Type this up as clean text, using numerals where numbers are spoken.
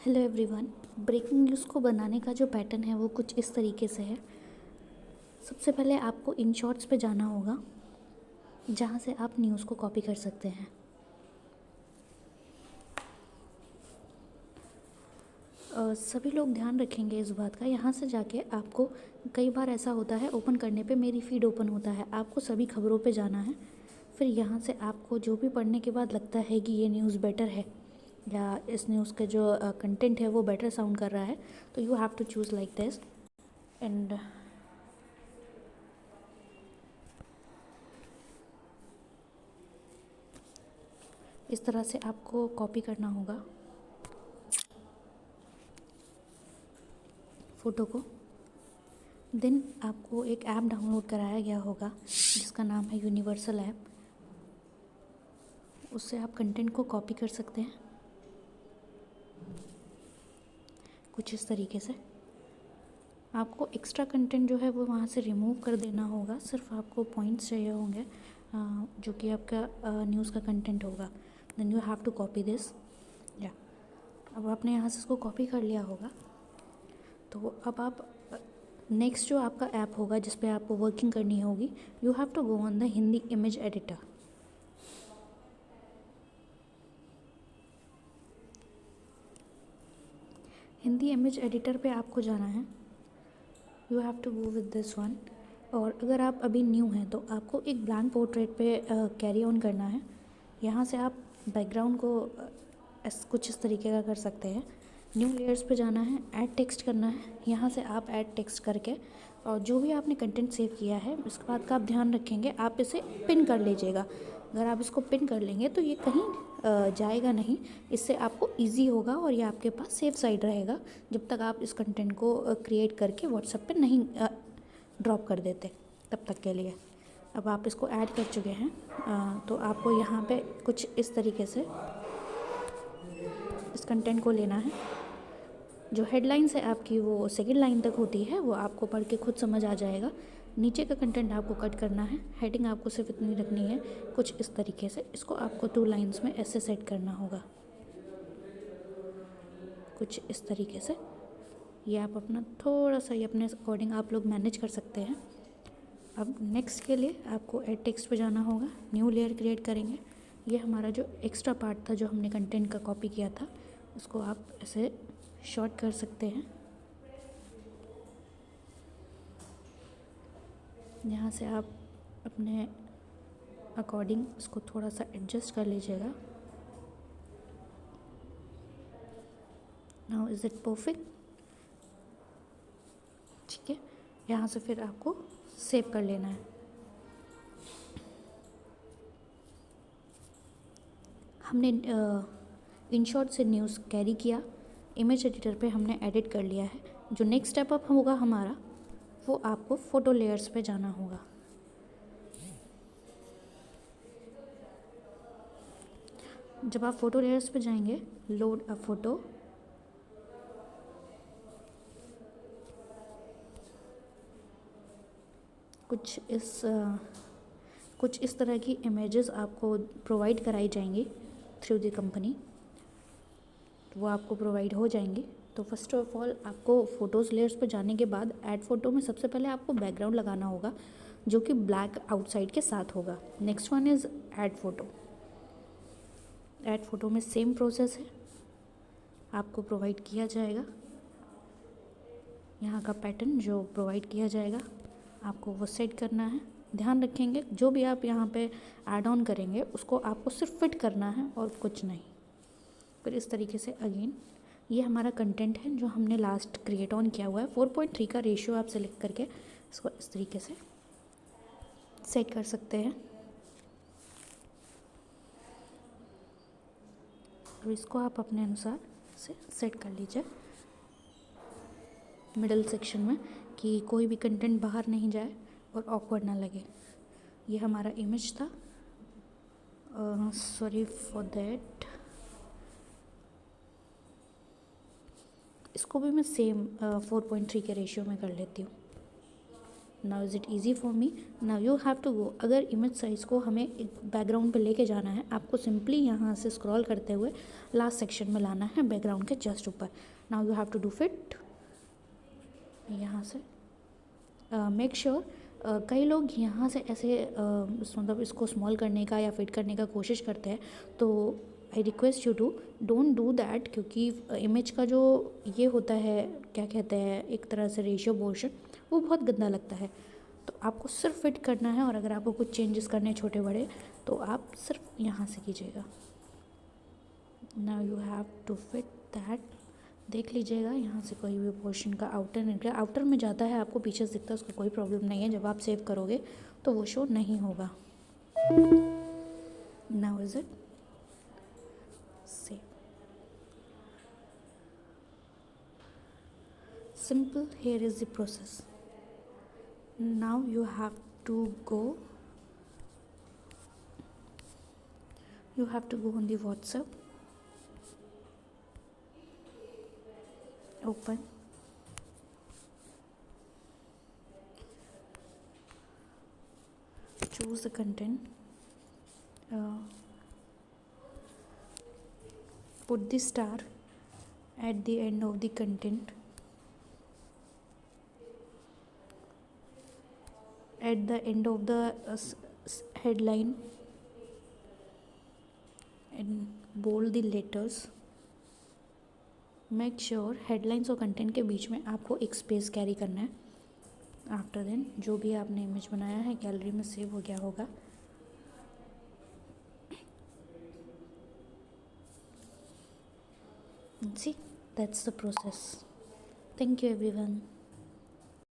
Hello everyone. Breaking news को बनाने का जो पैटर्न है वो कुछ इस तरीके से है। सबसे पहले आपको इन शॉर्ट्स पे जाना होगा जहाँ से आप न्यूज़ को कॉपी कर सकते हैं। सभी लोग ध्यान रखेंगे इस बात का। यहाँ से जाके आपको कई बार ऐसा होता है ओपन करने पे मेरी फीड ओपन होता है, आपको सभी खबरों पे जाना है। फिर यहाँ से आपको जो भी पढ़ने के बाद लगता है कि ये न्यूज़ बेटर है या इस न्यूज़ का जो कंटेंट है वो बेटर साउंड कर रहा है, तो you have to choose like this. And इस तरह से आपको कॉपी करना होगा फ़ोटो को। देन आपको एक ऐप डाउनलोड कराया गया होगा जिसका नाम है यूनिवर्सल ऐप। उससे आप कंटेंट को कॉपी कर सकते हैं कुछ इस तरीके से। आपको एक्स्ट्रा कंटेंट जो है वो वहाँ से रिमूव कर देना होगा। सिर्फ आपको पॉइंट्स चाहिए होंगे जो कि आपका न्यूज़ का कंटेंट होगा। Then you have to copy this. या अब आपने यहाँ से इसको कॉपी कर लिया होगा, तो अब आप नेक्स्ट जो आपका ऐप होगा जिस पे आपको वर्किंग करनी होगी, you have to go on the Hindi image editor. Hindi image editor पे आपको जाना है। You have to go with this one. और अगर आप अभी न्यू हैं तो आपको एक ब्लैंक पोर्ट्रेट पे कैरी ऑन करना है। यहाँ से आप बैकग्राउंड को कुछ इस तरीके का कर सकते हैं। न्यू लेयर्स पे जाना है, ऐड टेक्स्ट करना है। यहाँ से आप ऐड टेक्स्ट करके और जो भी आपने कंटेंट सेव किया है इसके बात का आप ध्यान रखेंगे, आप इसे पिन कर लीजिएगा। अगर आप इसको पिन कर लेंगे तो ये कहीं जाएगा नहीं। इससे आपको इजी होगा और ये आपके पास सेफ साइड रहेगा जब तक आप इस कंटेंट को क्रिएट करके व्हाट्सएप पे नहीं ड्रॉप कर देते, तब तक के लिए। अब आप इसको ऐड कर चुके हैं तो आपको यहाँ पे कुछ इस तरीके से इस कंटेंट को लेना है। जो हेडलाइंस है आपकी वो सेकंड लाइन तक होती है, वो आपको पढ़ के खुद समझ आ जाएगा। नीचे का कंटेंट आपको कट करना है। हेडिंग आपको सिर्फ इतनी रखनी है कुछ इस तरीके से। इसको आपको 2 लाइन्स में ऐसे सेट करना होगा कुछ इस तरीके से। ये आप अपना थोड़ा सा ये अपने अकॉर्डिंग आप लोग मैनेज कर सकते हैं। अब नेक्स्ट के लिए आपको एड टेक्स्ट पे जाना होगा, न्यू लेयर क्रिएट करेंगे। ये हमारा जो एक्स्ट्रा पार्ट था जो हमने कंटेंट का कॉपी किया था उसको आप ऐसे शॉर्ट कर सकते हैं। यहाँ से आप अपने अकॉर्डिंग इसको थोड़ा सा एडजस्ट कर लीजिएगा। Now is it perfect? ठीक है, यहाँ से फिर आपको सेव कर लेना है। हमने इनशॉट से न्यूज़ कैरी किया, इमेज एडिटर पे हमने एडिट कर लिया है। जो नेक्स्ट स्टेप अप होगा हमारा, वो आपको फ़ोटो लेयर्स पे जाना होगा। जब आप फ़ोटो लेयर्स पे जाएंगे, लोड अ फ़ोटो, कुछ इस तरह की इमेजेस आपको प्रोवाइड कराई जाएंगी थ्रू द कंपनी, वो आपको प्रोवाइड हो जाएंगी। तो फर्स्ट ऑफ ऑल आपको फ़ोटोज़ लेयर्स पर जाने के बाद ऐड फ़ोटो में सबसे पहले आपको बैकग्राउंड लगाना होगा जो कि ब्लैक आउटसाइड के साथ होगा। Next one is add photo. Add photo में सेम प्रोसेस है, आपको प्रोवाइड किया जाएगा यहाँ का पैटर्न जो प्रोवाइड किया जाएगा, आपको वो सेट करना है। ध्यान रखेंगे जो भी आप यहाँ पे ऐड ऑन करेंगे उसको आपको सिर्फ फिट करना है और कुछ नहीं। फिर इस तरीके से अगेन ये हमारा कंटेंट है जो हमने लास्ट क्रिएट ऑन किया हुआ है। 4.3 का रेशियो आप सेलेक्ट करके इसको इस तरीके से सेट कर सकते हैं। अब इसको आप अपने अनुसार से सेट कर लीजिए मिडल सेक्शन में कि कोई भी कंटेंट बाहर नहीं जाए और ऑकवर्ड ना लगे। ये हमारा इमेज था, सॉरी फॉर दैट। इसको भी मैं सेम 4.3 के रेशियो में कर लेती हूँ। Now is it easy for me. Now you have to go. अगर इमेज साइज़ को हमें एक बैकग्राउंड पे लेके जाना है, आपको सिंपली यहाँ से स्क्रॉल करते हुए लास्ट सेक्शन में लाना है बैकग्राउंड के जस्ट ऊपर. Now you have to do fit यहाँ से. मेक श्योर कई लोग यहाँ से ऐसे मतलब इसको स्मॉल करने का या फिट करने का कोशिश करते हैं, तो I request you to don't do that, क्योंकि इमेज का जो ये होता है, क्या कहते हैं, एक तरह से रेशियो पोर्शन, वो बहुत गंदा लगता है. तो आपको सिर्फ फिट करना है, और अगर आपको कुछ चेंजेस करने हैं छोटे बड़े, तो आप सिर्फ यहाँ से कीजिएगा. Now you have to fit that. देख लीजिएगा यहाँ से कोई भी पोर्शन का आउटर निकला, आउटर में जाता है, आपको पीछे से दिखता है, उसका कोई प्रॉब्लम नहीं है. जब आप सेव करोगे तो वो शो नहीं होगा. Now is it save. Simple. Here is the process. Now you have to go, you have to go on the WhatsApp, open, choose the content, put the star at the end of the content, at the end of the headline, and bold the letters. Make sure headlines और content के बीच में आपको एक space carry करना है. After then जो भी आपने इमेज बनाया है गैलरी में सेव हो गया होगा. See, that's the process. Thank you everyone.